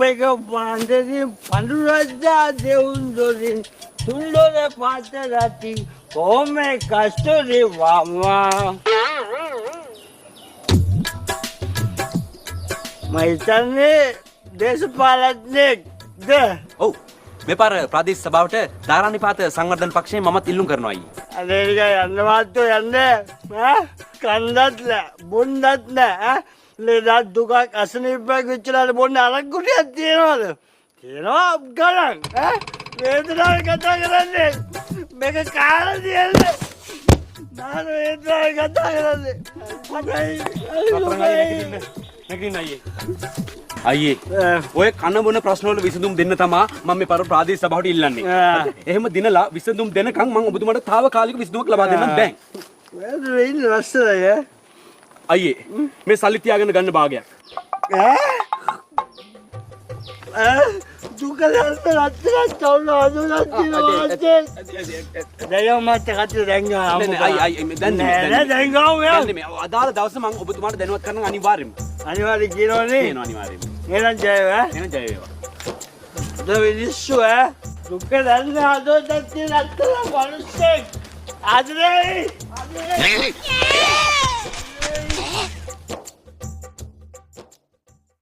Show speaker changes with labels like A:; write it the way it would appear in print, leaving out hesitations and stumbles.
A: එක පාන්දරින් පඳුරද්දා දෙවුන් දොරින් තුන්දොර පාත රති කොහොම කස්තුරි වම්මා මම හිතන්නේ දේශපාලඥයෙක්ද?
B: ඔව් මේ පාර ප්‍රාදේශීය සභාවට ධාරානිපාත සංවර්ධන පක්ෂයෙන් මමත් ඉල්ලුම් කරනවා අයියේ.
A: අනේක යන්න මාත්තු යන්න කන්දත් නෑ බොන්නත් නෑ ලෙඩක් දුකක් අසනීපයක් වෙච්චලාට බොන්න අරක් ගුටියක් තියනවද? තියනවා ගණන් වේදනාව කතා කරන්නේ මේක කාලා තියන්නේ නාන වේදනාව කතා කරන්නේ
B: නැගින්න අයියේ ඔය කන බොන ප්‍රශ්න වල විසඳුම් දෙන්න තමා මම මේ පාර ප්‍රාදේශීය සභාවට ඉල්ලන්නේ. එහෙම දිනලා විසඳුම් දෙනකන් මම ඔබතුමාට తాවකාලික විසඳුමක් ලබා දෙන්නත් බෑ.
A: වේද ඉන්න රස්සය
B: අයියේ මේ සල්ලි තියාගෙන ගන්න භාගයක්.
A: දුක දැල්ප රත්තරන් තවුල අදුනක් දිනවා දැන් මට කටට දැන් ගාමු
B: දැන්
A: දැන් ගාමු
B: මේ අදාළ දවසේ මම ඔබතුමාට දැනුවත් කරන්න අනිවාර්යෙන්ම
A: කියනවනේ
B: අනිවාර්යෙන්ම
A: එහෙනම් ජය වේවා
B: එහෙනම් ජය වේවා
A: දවිලිස්සු දුක දැල්ප අදුනක් තියෙන රත්තරන් මිනිස්සෙක් ආදරේ